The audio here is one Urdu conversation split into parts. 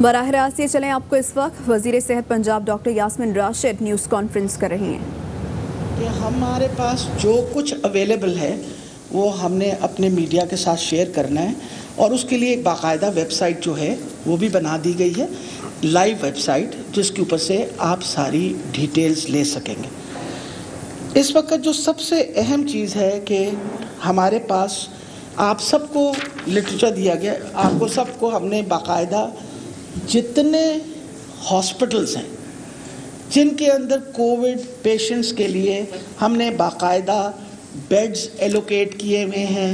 براہ راست یہ چلیں آپ کو اس وقت وزیر صحت Punjab doctor Yasmin Rashid news conference کر رہی ہیں کہ ہمارے پاس جو کچھ اویلیبل ہے وہ ہم نے اپنے میڈیا کے ساتھ شیئر کرنا ہے، اور اس کے لیے ایک باقاعدہ ویب سائٹ جو ہے وہ بھی بنا دی گئی ہے، لائیو ویب سائٹ، جس کے اوپر سے آپ ساری ڈیٹیلز لے سکیں گے۔ اس وقت جو سب سے اہم چیز ہے کہ ہمارے پاس آپ سب کو لٹریچر دیا گیا، آپ کو سب کو ہم نے باقاعدہ جتنے ہاسپٹلز ہیں جن کے اندر کووڈ پیشنٹس کے لیے ہم نے باقاعدہ بیڈز ایلوکیٹ کیے ہوئے ہیں،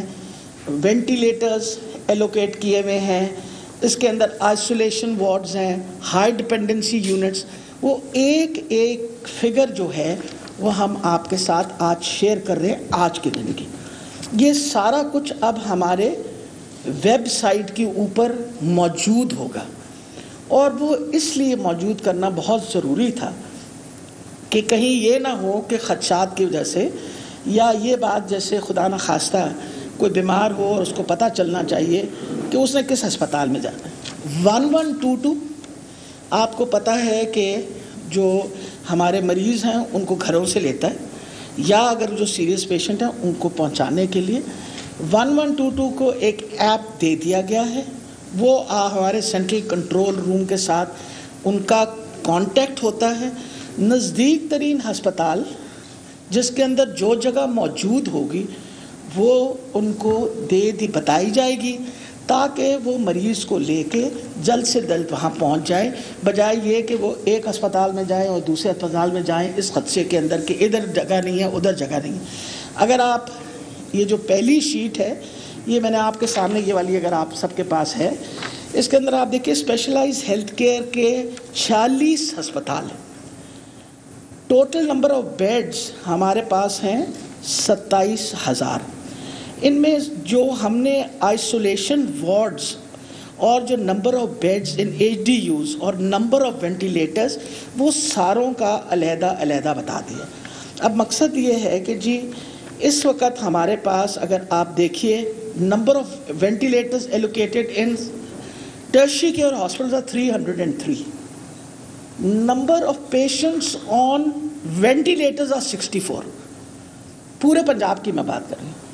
وینٹیلیٹرز ایلوکیٹ کیے ہوئے ہیں، اس کے اندر آئسولیشن وارڈز ہیں، ہائی ڈپینڈنسی یونٹس، وہ ایک ایک فگر جو ہے وہ ہم آپ کے ساتھ آج شیئر کر رہے ہیں آج کے دن کی۔ یہ سارا کچھ اب ہمارے ویب سائٹ کے اوپر موجود ہوگا، اور وہ اس لیے موجود کرنا بہت ضروری تھا کہ کہیں یہ نہ ہو کہ خدشات کی وجہ سے، یا یہ بات جیسے خدا نخواستہ کوئی بیمار ہو اور اس کو پتہ چلنا چاہیے کہ اس نے کس ہسپتال میں جانا ہے۔ 1122 آپ کو پتہ ہے کہ جو ہمارے مریض ہیں ان کو گھروں سے لیتا ہے، یا اگر جو سیریس پیشنٹ ہیں ان کو پہنچانے کے لیے 1122 کو ایک ایپ دے دیا گیا ہے۔ وہ ہمارے سینٹرل کنٹرول روم کے ساتھ ان کا کانٹیکٹ ہوتا ہے، نزدیک ترین ہسپتال جس کے اندر جو جگہ موجود ہوگی وہ ان کو بتائی جائے گی، تاکہ وہ مریض کو لے کے جلد سے جلد وہاں پہنچ جائیں، بجائے یہ کہ وہ ایک ہسپتال میں جائیں اور دوسرے ہسپتال میں جائیں اس خدشے کے اندر کہ ادھر جگہ نہیں ہے ادھر جگہ نہیں ہے۔ اگر آپ یہ جو پہلی شیٹ ہے، یہ میں نے آپ کے سامنے یہ والی اگر آپ سب کے پاس ہے، اس کے اندر آپ دیکھیں اسپیشلائز ہیلتھ کیئر کے 46 ہسپتال ہیں۔ ٹوٹل نمبر آف بیڈز ہمارے پاس ہیں 27,000۔ ان میں جو ہم نے آئسولیشن وارڈز اور جو number of beds in HDUs اور نمبر آف وینٹیلیٹرز، وہ ساروں کا علیحدہ علیحدہ بتا دیا۔ اب مقصد یہ ہے کہ جی اس وقت ہمارے پاس اگر آپ دیکھیے number of ventilators allocated in tertiary care hospitals are 303، number of patients on ventilators are 64۔ پورے پنجاب کی میں بات کر رہی ہوں،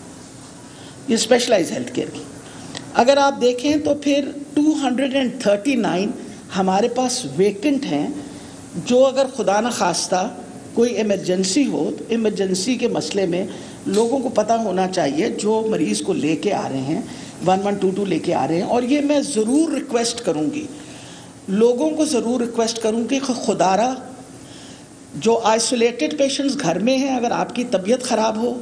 یہ اسپیشلائز ہیلتھ کیئر کی۔ اگر آپ دیکھیں تو پھر 239 ہمارے پاس ویکنٹ ہیں، جو اگر خدا نخواستہ کوئی ایمرجنسی ہو تو ایمرجنسی کے مسئلے میں لوگوں کو پتہ ہونا چاہیے جو مریض کو لے کے آ رہے ہیں 1122 لے کے آ رہے ہیں۔ اور یہ میں ضرور ریکویسٹ کروں گی، لوگوں کو ضرور ریکویسٹ کروں کہ خدا را جو آئسولیٹڈ پیشنٹس گھر میں ہیں، اگر آپ کی طبیعت خراب ہو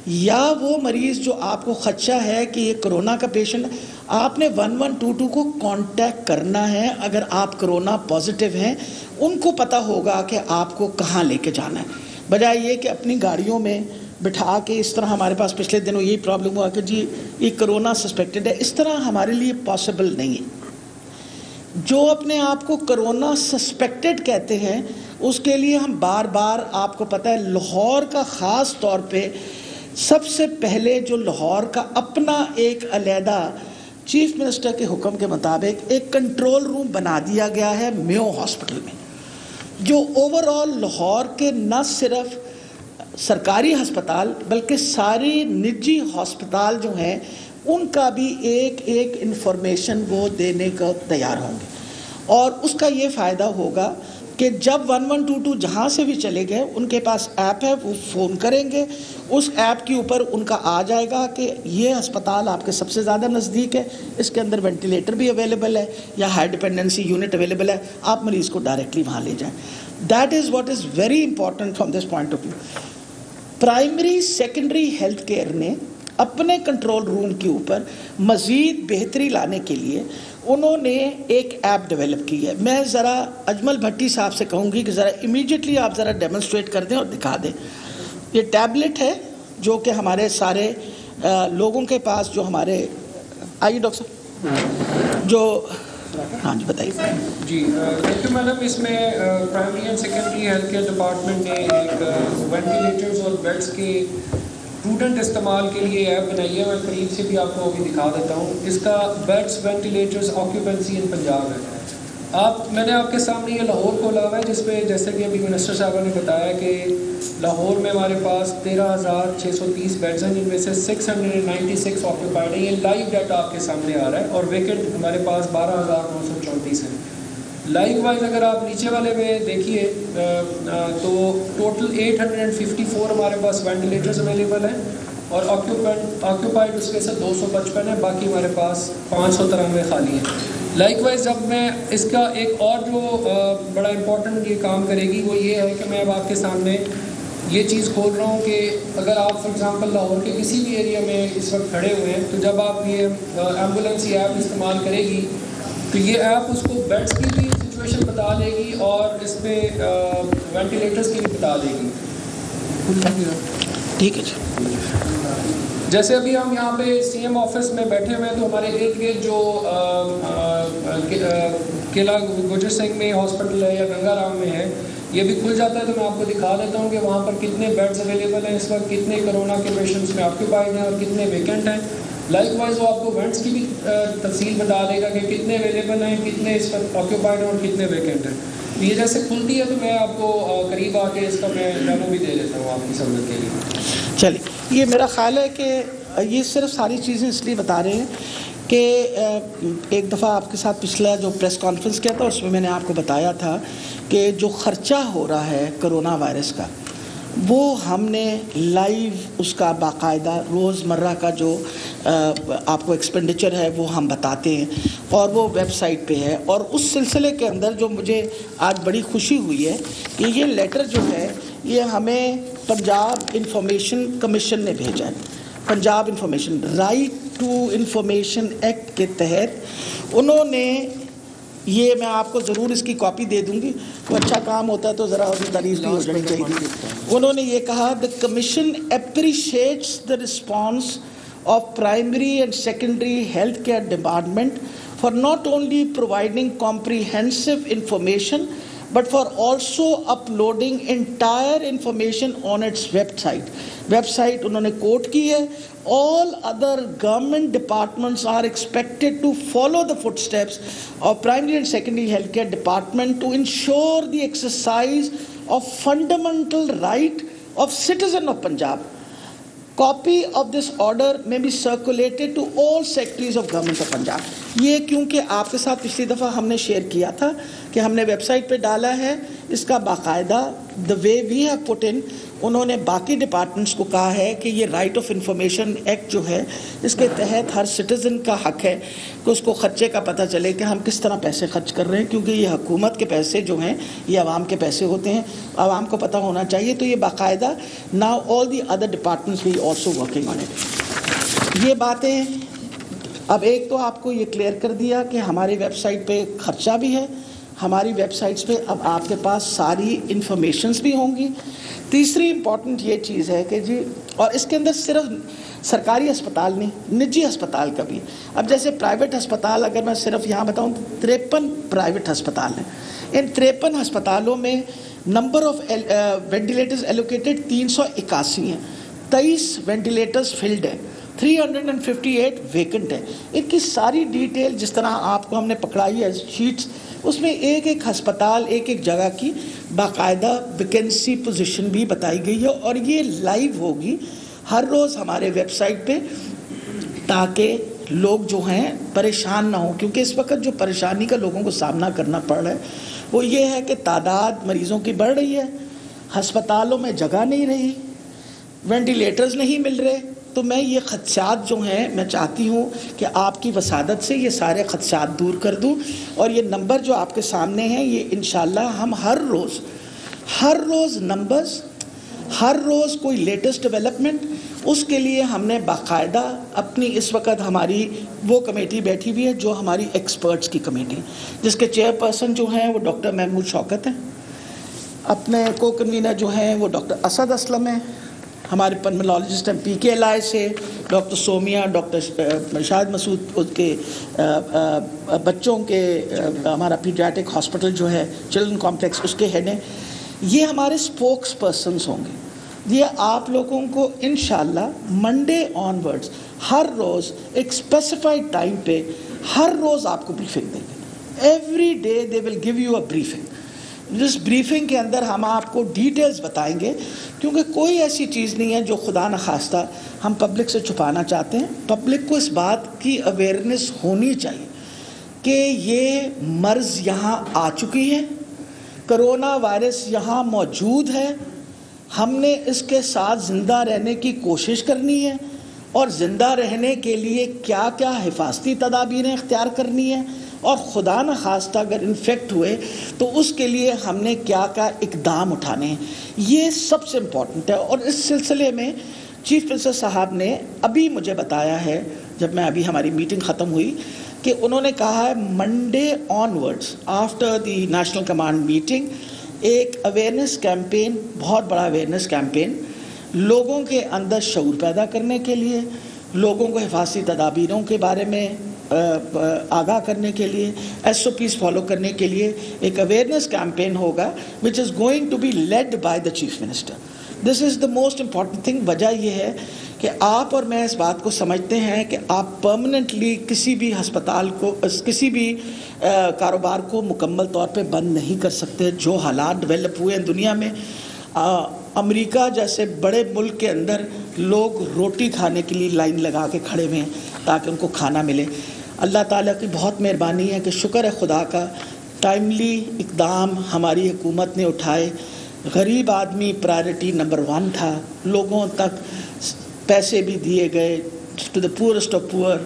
یا وہ مریض جو آپ کو خدشہ ہے کہ یہ کرونا کا پیشنٹ، آپ نے 1122 کو کانٹیکٹ کرنا ہے۔ اگر آپ کرونا پازیٹیو ہیں ان کو پتہ ہوگا کہ آپ کو کہاں لے کے جانا ہے، بجائے یہ کہ اپنی گاڑیوں میں بٹھا کے اس طرح ہمارے پاس پچھلے دنوں یہی پرابلم ہوا کہ جی یہ کرونا سسپیکٹڈ ہے، اس طرح ہمارے لیے پاسبل نہیں ہے۔ جو اپنے آپ کو کرونا سسپیکٹڈ کہتے ہیں اس کے لیے ہم بار بار، آپ کو پتہ ہے لاہور کا خاص طور پہ سب سے پہلے جو لاہور کا اپنا ایک علیحدہ چیف منسٹر کے حکم کے مطابق ایک کنٹرول روم بنا دیا گیا ہے میو ہاسپٹل میں، جو اوور آل لاہور کے نہ صرف سرکاری ہسپتال بلکہ ساری نجی ہسپتال جو ہیں ان کا بھی ایک ایک انفارمیشن وہ دینے کو تیار ہوں گے۔ اور اس کا یہ فائدہ ہوگا کہ جب 1122 جہاں سے بھی چلے گئے ان کے پاس ایپ ہے، وہ فون کریں گے، اس ایپ کے اوپر ان کا آ جائے گا کہ یہ ہسپتال آپ کے سب سے زیادہ نزدیک ہے، اس کے اندر وینٹیلیٹر بھی اویلیبل ہے یا ہائی ڈپینڈنسی یونٹ اویلیبل ہے، آپ مریض کو ڈائریکٹلی وہاں لے جائیں۔ That is what is very important from this point of view. Primary secondary health care نے اپنے کنٹرول روم کے اوپر مزید بہتری لانے کے لیے انہوں نے ایک ایپ ڈیولپ کی ہے۔ میں ذرا اجمل بھٹی صاحب سے کہوں گی کہ ذرا امیڈیٹلی آپ ذرا ڈیمونسٹریٹ کر دیں اور دکھا دیں۔ یہ ٹیبلٹ ہے جو کہ ہمارے سارے لوگوں کے پاس، جو ہمارے آئیے ڈاکٹر صاحب جو ہاں جی بتائیے۔ جی تھینک یو میڈم۔ اس میں primary and secondary health care department نے ایک وینٹیلیٹرز اور بیڈس کے پروڈنٹ استعمال کے لیے ایپ بنائی ہے، میں قریب سے بھی آپ کو ابھی دکھا دیتا ہوں۔ اس کا بیڈس وینٹیلیٹرز آکیوپینسی ان پنجاب ہے۔ میں نے آپ کے سامنے یہ لاہور کھولا ہوا ہے، جس پہ جیسے کہ ابھی منسٹر صاحبہ نے بتایا کہ لاہور میں ہمارے پاس 13,630 بیڈز ہیں، جن میں سے 696 آکوپائڈ ہیں. یہ لائیو ڈیٹا آپ کے سامنے آ رہا ہے، اور ویکنٹ ہمارے پاس 12,934 ہیں. لائک وائز اگر آپ نیچے والے میں دیکھیے تو ٹوٹل 854 ہمارے پاس وینٹیلیٹرز اویلیبل ہیں، اور آکیوپائڈ اس میں سے 255 ہیں، باقی ہمارے پاس 593 خالی ہیں. لائک وائز جب میں اس کا ایک اور جو بڑا امپورٹنٹ یہ کام کرے گی وہ یہ ہے کہ میں اب آپ کے سامنے یہ چیز کھول رہا ہوں کہ اگر آپ فار ایگزامپل لاہور کے کسی بھی ایریا میں اس وقت کھڑے ہوئے ہیں، تو جب آپ یہ ایمبولینس یا ایپ استعمال کرے گی تو یہ ایپ اس کو بیڈس کی بھی سچویشن بتا دے گی اور اس پہ وینٹیلیٹرز کی بھی بتا دے گی. ٹھیک ہے جی. جیسے ابھی ہم یہاں پہ سی ایم آفس میں بیٹھے ہوئے ہیں تو ہمارے ارد گرد جو قلعہ گجر سنگھ میں ہاسپٹل ہے یا گنگا رام میں ہے، یہ بھی کھل جاتا ہے تو میں آپ کو دکھا دیتا ہوں کہ وہاں پر کتنے بیڈز اویلیبل ہیں اس وقت، کتنے کرونا کے پیشنٹس میں آکیوپائڈ ہیں اور کتنے ویکینٹ ہیں. لائک وائز وہ آپ کو وینٹس کی بھی تفصیل بتا دے گا کہ کتنے اویلیبل ہیں، کتنے اس وقت آکیوپائڈ ہیں اور کتنے ویکینٹ ہیں. یہ جیسے کھلتی ہے تو میں آپ کو قریب آ کے اس کا میں ڈیمو بھی دے دیتا ہوں آپ کی سہولت کے لیے. چلیے، یہ میرا خیال ہے کہ یہ صرف ساری چیزیں اس لیے بتا رہے ہیں کہ ایک دفعہ آپ کے ساتھ پچھلا جو پریس کانفرنس کیا تھا اس میں نے آپ کو بتایا تھا کہ جو خرچہ ہو رہا ہے کرونا وائرس کا وہ ہم نے لائیو اس کا باقاعدہ روزمرہ کا جو آپ کو ایکسپینڈیچر ہے وہ ہم بتاتے ہیں اور وہ ویب سائٹ پہ ہے. اور اس سلسلے کے اندر جو مجھے آج بڑی خوشی ہوئی ہے کہ یہ لیٹر جو ہے یہ ہمیں پنجاب انفارمیشن کمیشن نے بھیجا ہے. Punjab information right to information act کے تحت انہوں نے یہ، میں آپ کو ضرور اس کی کاپی دے دوں گی، وہ اچھا کام ہوتا ہے تو ذرا ابھی تعریف بھی ہو جانی چاہیے. انہوں نے یہ کہا the commission appreciates the response of primary and secondary healthcare department for not only providing comprehensive information but for also uploading entire information on its website. Website انہوں نے کوٹ کی ہے. All other government departments are expected to follow the footsteps of primary and secondary healthcare department to ensure the exercise of fundamental right of citizen of Punjab. Copy of this order may be circulated to all secretaries of government of Punjab. یہ کیونکہ آپ کے ساتھ پچھلی دفعہ ہم نے شیئر کیا تھا کہ ہم نے ویب سائٹ پہ ڈالا ہے اس کا باقاعدہ the way we have put in. انہوں نے باقی ڈپارٹمنٹس کو کہا ہے کہ یہ رائٹ آف انفارمیشن ایکٹ جو ہے اس کے تحت ہر سٹیزن کا حق ہے کہ اس کو خرچے کا پتہ چلے کہ ہم کس طرح پیسے خرچ کر رہے ہیں، کیونکہ یہ حکومت کے پیسے جو ہیں یہ عوام کے پیسے ہوتے ہیں، عوام کو پتہ ہونا چاہیے. تو یہ باقاعدہ now all the other departments we also working on it. یہ باتیں اب ایک تو آپ کو یہ کلیئر کر دیا کہ ہماری ویب سائٹ پہ خرچہ بھی ہے، ہماری ویب سائٹس پہ اب آپ کے پاس ساری انفارمیشنز بھی ہوں گی. تیسری امپورٹنٹ یہ چیز ہے کہ جی، اور اس کے اندر صرف سرکاری ہسپتال نہیں، نجی ہسپتال کا بھی. اب جیسے پرائیویٹ ہسپتال اگر میں صرف یہاں بتاؤں 53 پرائیویٹ ہسپتال ہیں. ان 53 ہسپتالوں میں نمبر آف وینٹیلیٹرز ایلوکیٹڈ 381 ہیں، 23 وینٹیلیٹرز فلڈ ہیں، 358 ویکنٹ ہیں. ان کی ساری ڈیٹیل جس طرح آپ کو ہم نے پکڑائی ہے شیٹس، اس میں ایک ایک ہسپتال ایک ایک جگہ کی باقاعدہ ویکینسی پوزیشن بھی بتائی گئی ہے. اور یہ لائیو ہوگی ہر روز ہمارے ویب سائٹ پہ تاکہ لوگ جو ہیں پریشان نہ ہوں. کیونکہ اس وقت جو پریشانی کا لوگوں کو سامنا کرنا پڑ رہا ہے وہ یہ ہے کہ تعداد مریضوں کی بڑھ رہی ہے، ہسپتالوں میں جگہ نہیں رہی، وینٹیلیٹرز نہیں مل رہے. تو میں یہ خدشات جو ہیں میں چاہتی ہوں کہ آپ کی وسادت سے یہ سارے خدشات دور کر دوں. اور یہ نمبر جو آپ کے سامنے ہیں یہ انشاءاللہ ہم ہر روز نمبرز، ہر روز کوئی لیٹسٹ ڈیولپمنٹ، اس کے لیے ہم نے باقاعدہ اپنی اس وقت ہماری وہ کمیٹی بیٹھی ہوئی ہے جو ہماری ایکسپرٹس کی کمیٹی، جس کے چیئر پرسن جو ہیں وہ ڈاکٹر محمود شوکت ہیں، اپنے کو کنوینر جو ہیں وہ ڈاکٹر اسد اسلم ہیں، ہمارے پلمونالوجسٹ ہیں پی کے ایل آئی سے ڈاکٹر سومیا، ڈاکٹر شاہد مسعود کے بچوں کے ہمارا پیڈیاٹرک ہاسپٹل جو ہے چلڈرن کمپلیکس اس کے ہیڈ ہیں. یہ ہمارے اسپوکس پرسنس ہوں گے. یہ آپ لوگوں کو انشاءاللہ منڈے آن ورڈز ہر روز ایک اسپیسیفائڈ ٹائم پہ ہر روز آپ کو بریفنگ دیں گے. every day they will give you a briefing. جس بریفنگ کے اندر ہم آپ کو ڈیٹیلز بتائیں گے، کیونکہ کوئی ایسی چیز نہیں ہے جو خدا نخواستہ ہم پبلک سے چھپانا چاہتے ہیں. پبلک کو اس بات کی اویئرنیس ہونی چاہیے کہ یہ مرض یہاں آ چکی ہے، کرونا وائرس یہاں موجود ہے، ہم نے اس کے ساتھ زندہ رہنے کی کوشش کرنی ہے، اور زندہ رہنے کے لیے کیا کیا حفاظتی تدابیریں اختیار کرنی ہیں، اور خدا نخواستہ اگر انفیکٹ ہوئے تو اس کے لیے ہم نے کیا کیا اقدام اٹھانے ہیں. یہ سب سے امپورٹنٹ ہے. اور اس سلسلے میں چیف منسٹر صاحب نے ابھی مجھے بتایا ہے، جب میں ابھی ہماری میٹنگ ختم ہوئی، کہ انہوں نے کہا ہے Monday on words after the national command meeting ایک اویئرنیس کیمپین، بہت بڑا اویئرنیس کیمپین لوگوں کے اندر شعور پیدا کرنے کے لیے، لوگوں کو حفاظتی تدابیروں کے بارے میں آگاہ کرنے کے لیے، SOPs فالو کرنے کے لیے ایک اویئرنیس کیمپین ہوگا which is going to be led by the chief minister. This is the most important thing. وجہ یہ ہے کہ آپ اور میں اس بات کو سمجھتے ہیں کہ آپ پرماننٹلی کسی بھی ہسپتال کو، کسی بھی کاروبار کو مکمل طور پہ بند نہیں کر سکتے. جو حالات ڈیولپ ہوئے ہیں دنیا میں، امریکہ جیسے بڑے ملک کے اندر لوگ روٹی کھانے کے لیے لائن لگا کے کھڑے ہوئے ہیں تاکہ ان کو کھانا ملے. اللہ تعالیٰ کی بہت مہربانی ہے کہ شکر ہے خدا کا، ٹائملی اقدام ہماری حکومت نے اٹھائے. غریب آدمی پرائرٹی نمبر 1 تھا، لوگوں تک پیسے بھی دیے گئے، to the poorest of poor.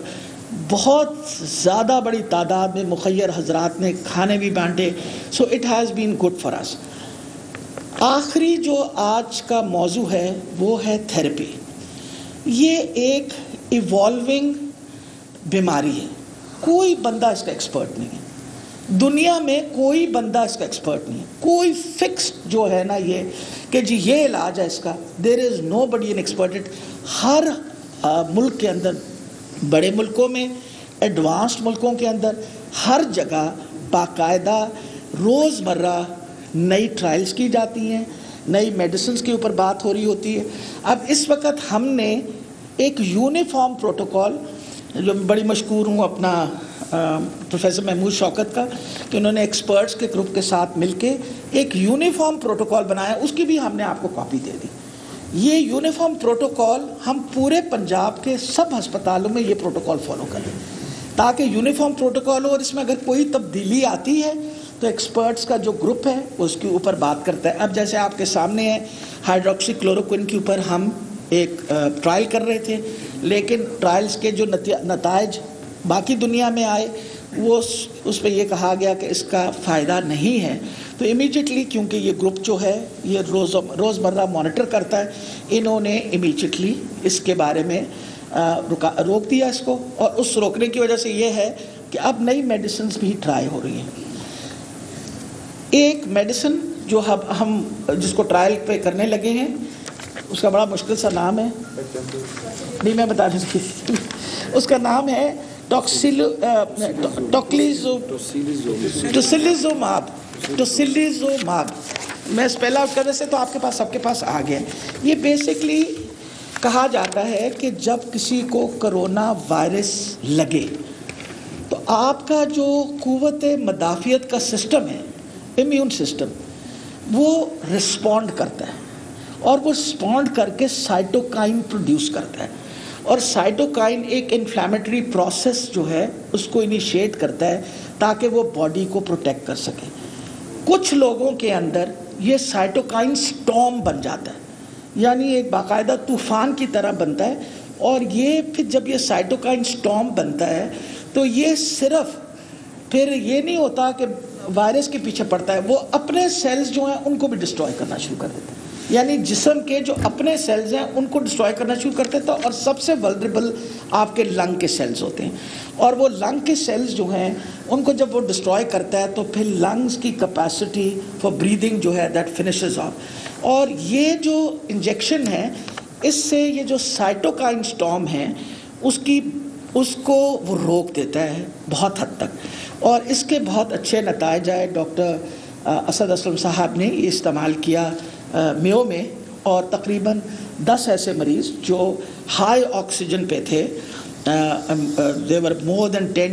بہت زیادہ بڑی تعداد میں مخیر حضرات نے کھانے بھی بانٹے. So it has been good for us. آخری جو آج کا موضوع ہے وہ ہے تھیراپی. یہ ایک ایوالونگ بیماری ہے، کوئی بندہ اس کا ایکسپرٹ نہیں ہے، دنیا میں کوئی بندہ اس کا ایکسپرٹ نہیں ہے. کوئی فکس جو ہے نا یہ کہ جی یہ علاج ہے اس کا، دیر از نو بڈی این ایکسپرٹ. ہر ملک کے اندر، بڑے ملکوں میں، ایڈوانسڈ ملکوں کے اندر، ہر جگہ باقاعدہ روز مرہ نئی ٹرائلز کی جاتی ہیں، نئی میڈیسنز کے اوپر بات ہو رہی ہوتی ہے. اب اس وقت ہم نے ایک یونیفارم پروٹوکول، جو بڑی مشکور ہوں اپنا پروفیسر محمود شوکت کا، کہ انہوں نے ایکسپرٹس کے گروپ کے ساتھ مل کے ایک یونیفارم پروٹوکول بنایا. اس کی بھی ہم نے آپ کو کاپی دے دی. یہ یونیفارم پروٹوکول ہم پورے پنجاب کے سب ہسپتالوں میں یہ پروٹوکول فالو کریں تاکہ یونیفارم پروٹوکول ہو، اور اس میں اگر کوئی تبدیلی آتی ہے تو ایکسپرٹس کا جو گروپ ہے اس کے اوپر بات کرتا ہے. اب جیسے آپ کے سامنے ہے، ہائیڈروکسی کلوروکوئن کے اوپر ہم ایک ٹرائل کر رہے تھے، لیکن ٹرائلز کے جو نتائج باقی دنیا میں آئے وہ اس پہ یہ کہا گیا کہ اس کا فائدہ نہیں ہے. تو امیجیٹلی، کیونکہ یہ گروپ جو ہے یہ روز مرہ مانیٹر کرتا ہے، انہوں نے امیجیٹلی اس کے بارے میں روک دیا اس کو. اور اس روکنے کی وجہ سے یہ ہے کہ اب نئی میڈیسنز بھی ٹرائی ہو رہی ہیں. ایک میڈیسن جو ہم جس کو ٹرائل پہ کرنے لگے ہیں، اس کا بڑا مشکل سا نام ہے، نہیں میں بتا دوں، اس کا نام ہے ٹوسیلیزوماب. میں اسپیل آؤٹ کرنے سے تو آپ کے پاس، سب کے پاس آ گیا. یہ بیسکلی کہا جاتا ہے کہ جب کسی کو کرونا وائرس لگے تو آپ کا جو قوت مدافعت کا سسٹم ہے، امیون سسٹم، وہ رسپونڈ کرتا ہے، اور وہ رسپونڈ کر کے سائٹوکائن پروڈیوس کرتا ہے. اور سائٹوکائن ایک انفلیمیٹری پروسیس جو ہے اس کو انیشیٹ کرتا ہے تاکہ وہ باڈی کو پروٹیکٹ کر سکے. کچھ لوگوں کے اندر یہ سائٹوکائن سٹارم بن جاتا ہے، یعنی ایک باقاعدہ طوفان کی طرح بنتا ہے. اور یہ پھر جب یہ سائٹوکائن سٹارم بنتا ہے تو یہ صرف پھر یہ نہیں ہوتا کہ وائرس کے پیچھے پڑتا ہے، وہ اپنے سیلز جو ہیں ان کو بھی ڈسٹروائے کرنا شروع کر دیتا ہے. یعنی جسم کے جو اپنے سیلز ہیں ان کو ڈسٹروائے کرنا شروع کر دیتا ہے. اور سب سے ولنریبل آپ کے لنگ کے سیلز ہوتے ہیں، اور وہ لنگ کے سیلز جو ہیں ان کو جب وہ ڈسٹروائے کرتا ہے تو پھر لنگز کی کیپیسٹی فار بریدنگ جو ہے دیٹ فنشز آف. اور یہ جو انجیکشن ہے، اس سے یہ جو سائٹوکائن سٹارم ہے اس کو وہ روک دیتا ہے بہت حد تک. اور اس کے بہت اچھے نتائج آئے. ڈاکٹر اسد اسلم صاحب نے یہ استعمال کیا میو میں، اور تقریباً 10 ایسے مریض جو ہائی آکسیجن پہ تھے they were more than 10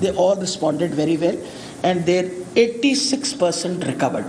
They all responded very well and their 86% recovered.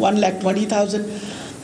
1,20,000.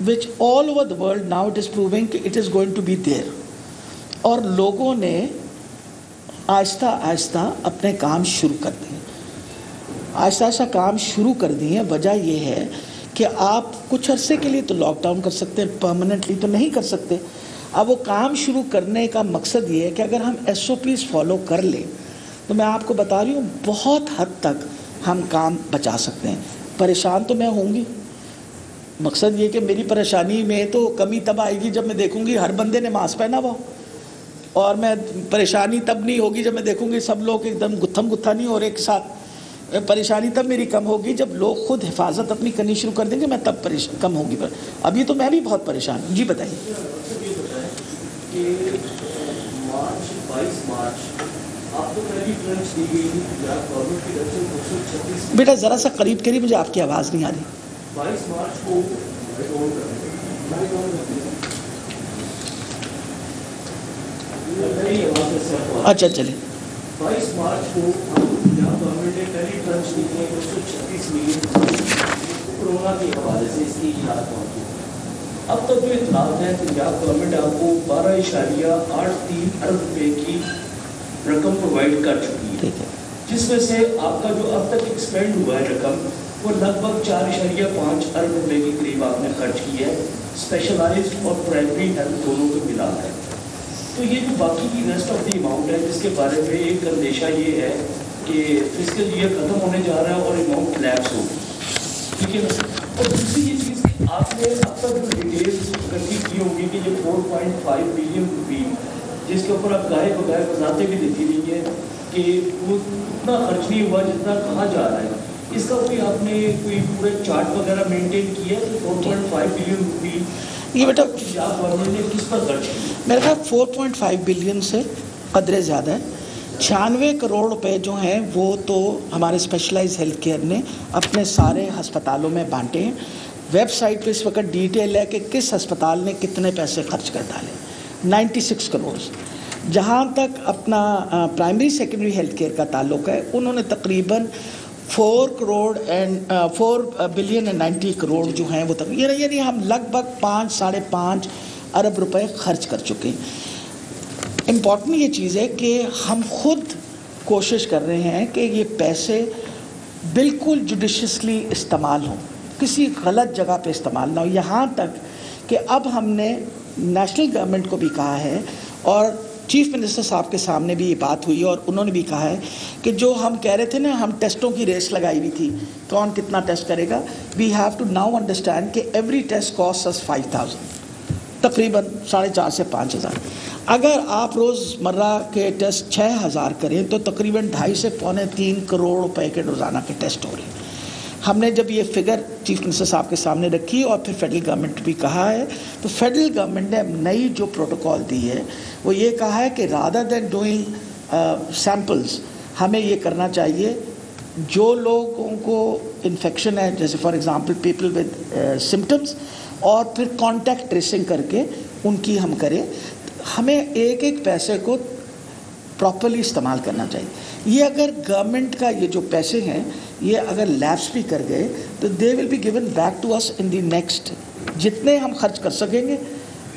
which all over the world now it is proving it is going to be there. اور لوگوں نے آہستہ آہستہ اپنے کام شروع کر دیے، آہستہ آہستہ کام شروع کر دیے۔ وجہ یہ ہے کہ آپ کچھ عرصے کے لیے تو لاک ڈاؤن کر سکتے ہیں، پرماننٹلی تو نہیں کر سکتے۔ اب وہ کام شروع کرنے کا مقصد یہ ہے کہ اگر ہم SOPs فالو کر لیں تو میں آپ کو بتا رہی ہوں بہت حد تک ہم کام بچا سکتے ہیں۔ پریشان تو میں ہوں گی، مقصد یہ کہ میری پریشانی میں تو کمی تب آئے گی جب میں دیکھوں گی ہر بندے نے ماسک پہنا ہوا، اور میں پریشانی تب نہیں ہوگی جب میں دیکھوں گی سب لوگ ایک دم گتھم گتھا نہیں اور ایک ساتھ۔ پریشانی تب میری کم ہوگی جب لوگ خود حفاظت اپنی کرنی شروع کر دیں گے، میں تب کم ہوگی۔ ابھی تو میں بھی بہت پریشان ہوں۔ جی بتائیے۔ بیٹا ذرا سا قریب کریے، مجھے آپ کی آواز نہیں آ رہی۔ 22 مارچ کو اچھا چلے 22 مارچ کو گورنمنٹ نے پہلی ٹرانچ دی ہے 236 ملین کورونا کے حوالے سے اس کی اجلاس پہنچی۔ اب تک جو اطلاعات ہیں پنجاب گورنمنٹ آپ کو 12.83 ارب روپے کی رقم پرووائڈ کر چکی ہے، جس میں سے آپ کا جو اب تک ایکسپینڈ ہوا ہے رقم وہ لگ بھگ 4.5 ارب روپے کے قریب آپ نے خرچ کی ہے، اسپیشلائزڈ اور پرائمری ہیلتھ دونوں کو ملا ہے۔ تو یہ جو باقی کی ریسٹ آف دی اماؤنٹ ہے جس کے بارے میں ایک اندیشہ یہ ہے کہ فسکل ایئر ختم ہونے جا رہا ہے اور اماؤنٹ کلیپس ہوگی، ٹھیک ہے نا۔ اور دوسری یہ چیز کہ آپ نے اب تک جو ڈیٹیلس اکٹھی کی ہوں گی کہ یہ 4.5 بلین روپی جس کے اوپر آپ گاہے بغیر وضاحتیں بھی دیتی رہی ہیں کہ وہ اتنا خرچ نہیں ہوا جتنا کہا جا رہا ہے، اس کا کوئی آپ نے کوئی پورے چارٹ وغیرہ مینٹین کیا ہے؟ 4.5 بلین روپی یہ بیٹا گورنمنٹ نے کس پر خرچ کیا؟ میرے خیال 4.5 بلین سے قدرے زیادہ ہے۔ 96 کروڑ روپے جو ہیں وہ تو ہمارے اسپیشلائز ہیلتھ کیئر نے اپنے سارے ہسپتالوں میں بانٹے ہیں۔ ویب سائٹ پہ اس وقت ڈیٹیل ہے کہ کس ہسپتال نے کتنے پیسے خرچ کر ڈالے، 96 کروڑ۔ جہاں تک اپنا پرائمری سیکنڈری ہیلتھ کیئر کا تعلق ہے، انہوں نے تقریباً 4 بلین 90 کروڑ جو ہیں وہ یعنی ہم لگ بھگ 5.5 ارب روپے خرچ کر چکے ہیں۔ امپورٹنٹ یہ چیز ہے کہ ہم خود کوشش کر رہے ہیں کہ یہ پیسے بالکل جوڈیشیسلی استعمال ہوں، کسی غلط جگہ پہ استعمال نہ ہو۔ یہاں تک کہ اب ہم نے نیشنل گورنمنٹ کو بھی کہا ہے اور چیف منسٹر صاحب کے سامنے بھی یہ بات ہوئی اور انہوں نے بھی کہا ہے کہ جو ہم کہہ رہے تھے نا، ہم ٹیسٹوں کی ریس لگائی ہوئی تھی کون کتنا ٹیسٹ کرے گا، we have to now understand کہ ایوری ٹیسٹ کاسٹ اس 5,000، تقریباً 4,500 سے 5,000۔ اگر آپ روز مرہ کے ٹیسٹ 6,000 کریں تو تقریباً 2.5 سے 3.25 کروڑ روپے کے روزانہ کے ٹیسٹ ہو رہے ہیں۔ ہم نے جب یہ فگر چیف منسٹر صاحب کے سامنے رکھی اور پھر فیڈرل گورنمنٹ بھی کہا ہے، تو فیڈرل گورنمنٹ نے نئی جو پروٹوکول دی ہے وہ یہ کہا ہے کہ رادر دین ڈوئنگ سیمپلز، ہمیں یہ کرنا چاہیے جو لوگوں کو انفیکشن ہے، جیسے for example people with symptoms, اور پھر کانٹیکٹ ٹریسنگ کر کے ان کی ہم کریں۔ ہمیں ایک ایک پیسے کو پراپرلی استعمال کرنا چاہیے۔ یہ اگر گورنمنٹ کا یہ جو پیسے ہیں یہ اگر لیپس بھی کر گئے تو they will be given back to us in the next, جتنے ہم خرچ کر سکیں گے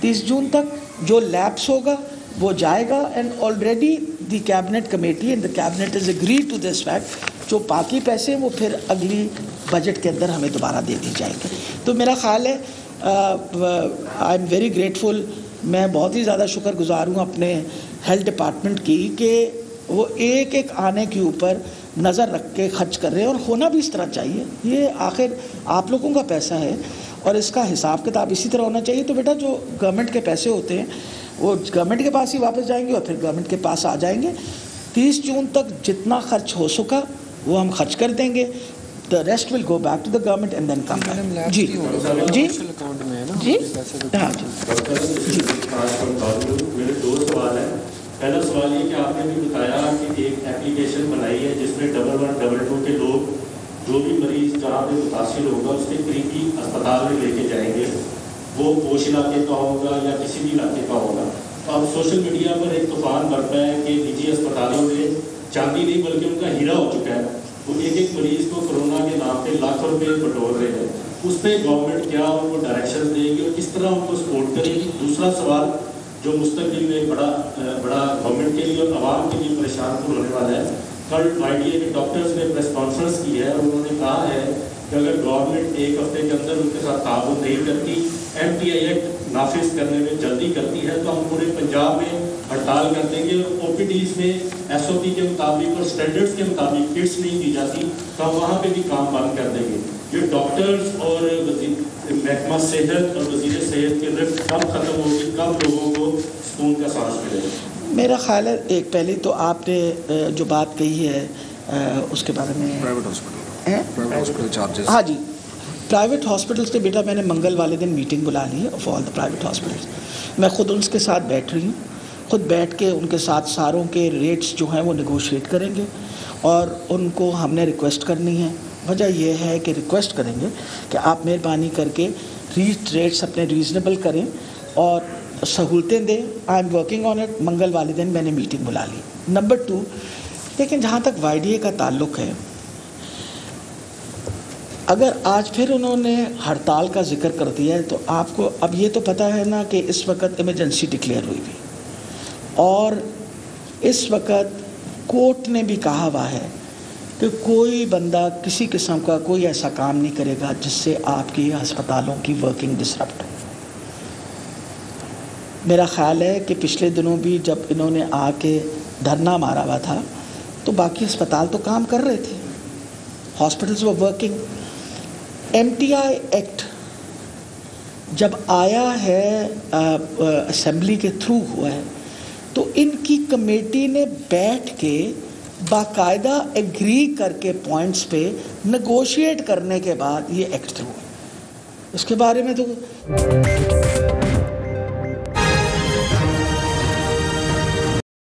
30 جون تک جو لیپس ہوگا وہ جائے گا، and already the cabinet committee and the cabinet is agree to this fact, جو باقی پیسے ہیں وہ پھر اگلی بجٹ کے اندر ہمیں دوبارہ دے دی جائے گی۔ تو میرا خیال ہے آئی ایم ویری گریٹفل، میں بہت ہی زیادہ شکر گزار ہوں اپنے ہیلتھ ڈپارٹمنٹ کی کہ وہ ایک ایک آنے کے اوپر نظر رکھ کے خرچ کر رہے ہیں، اور ہونا بھی اس طرح چاہیے۔ یہ آخر آپ لوگوں کا پیسہ ہے اور اس کا حساب کتاب اسی طرح ہونا چاہیے۔ تو بیٹا جو گورنمنٹ کے پیسے ہوتے ہیں وہ گورنمنٹ کے پاس ہی واپس جائیں گے اور پھر گورنمنٹ کے پاس آ جائیں گے۔ 30 جون تک جتنا خرچ ہو سکا وہ ہم خرچ کر دیں گے، the rest will go back to the government and then come back۔ جی جی جی ہاں جی میرے 2 سوال ہیں۔ پہلا سوال یہ کہ آپ نے بھی بتایا کہ ایک اپلیکیشن بنائی ہے جس میں 1112 کے لوگ جو بھی مریض جہاں پہ متاثر ہوگا اس کے قریبی اسپتال میں لے کے جائیں گے، وہ پوش علاقے کا ہوگا یا کسی بھی علاقے کا ہوگا۔ تو اب سوشل میڈیا پر ایک طوفان برپا ہے کہ نجی اسپتالوں میں چاندی نہیں بلکہ ان کا ہیرا ہو چکا ہے، وہ ایک ایک مریض کو کرونا کے نام پہ لاکھوں روپے بٹور رہے ہیں۔ اس پہ گورنمنٹ کیا ان کو ڈائریکشن دے گی اور کس طرح ان کو سپورٹ کرے گی؟ دوسرا سوال جو مستقبل میں بڑا گورنمنٹ کے لیے اور عوام کے لیے پریشان کن ہونے والا ہے. کل YDA کے ڈاکٹرز نے پریس کانفرنس کی ہے اور انہوں نے کہا ہے کہ اگر گورنمنٹ ایک ہفتے کے اندر ان کے ساتھ تعاون نہیں کرتی, MTI ایکٹ نافذ کرنے میں جلدی کرتی ہے, تو ہم پورے پنجاب میں ہڑتال کر دیں گے. اور OPDs میں SOP کے مطابق اور اسٹینڈرڈس کے مطابق کٹس نہیں دی جاتی تو ہم وہاں پہ بھی کام بند کر دیں گے. یہ ڈاکٹرز اور محکمہ صحت اور وزیر صحت کے رفت کب ختم ہوگی, کب لوگوں کو سکون کا سانس ملے گا؟ میرا خیال ہے ایک پہلے تو آپ نے جو بات کہی ہے اس کے بارے میں پرائیویٹ ہاسپٹل چارجز. ہاں جی, پرائیویٹ ہاسپٹلس کے بیٹا میں نے منگل والے دن میٹنگ بلا لی ہے of all the private hospitals. میں خود ان کے ساتھ بیٹھ رہی ہوں, خود بیٹھ کے ان کے ساتھ ساروں کے ریٹس جو ہیں وہ نیگوشیٹ کریں گے اور ان کو ہم نے ریکویسٹ کرنی ہے. وجہ یہ ہے کہ ریکویسٹ کریں گے کہ آپ مہربانی کر کے ریٹس اپنے ریزنیبل کریں اور سہولتیں دیں. I am working on it. منگل والے دن میں نے میٹنگ بلا لی. نمبر 2, لیکن جہاں تک YDA کا تعلق ہے, اگر آج پھر انہوں نے ہڑتال کا ذکر کر دیا ہے تو آپ کو اب یہ تو پتہ ہے نا کہ اس وقت ایمرجنسی ڈکلیئر ہوئی ہوئی اور اس وقت کورٹ نے بھی کہا ہوا ہے کہ کوئی بندہ کسی قسم کا کوئی ایسا کام نہیں کرے گا جس سے آپ کی ہسپتالوں کی ورکنگ ڈسرپٹ ہو. میرا خیال ہے کہ پچھلے دنوں بھی جب انہوں نے آ کے دھرنا مارا ہوا تھا تو باقی ہسپتال تو کام کر رہے تھے, ہاسپٹلز وہ ورکنگ. MTI ایکٹ جب آیا ہے اسمبلی کے تھرو ہوا ہے تو ان کی کمیٹی نے بیٹھ کے باقاعدہ ایگری کر کے پوائنٹس پہ نیگوشیٹ کرنے کے بعد یہ ایکٹ تھرو ہے. اس کے بارے میں تو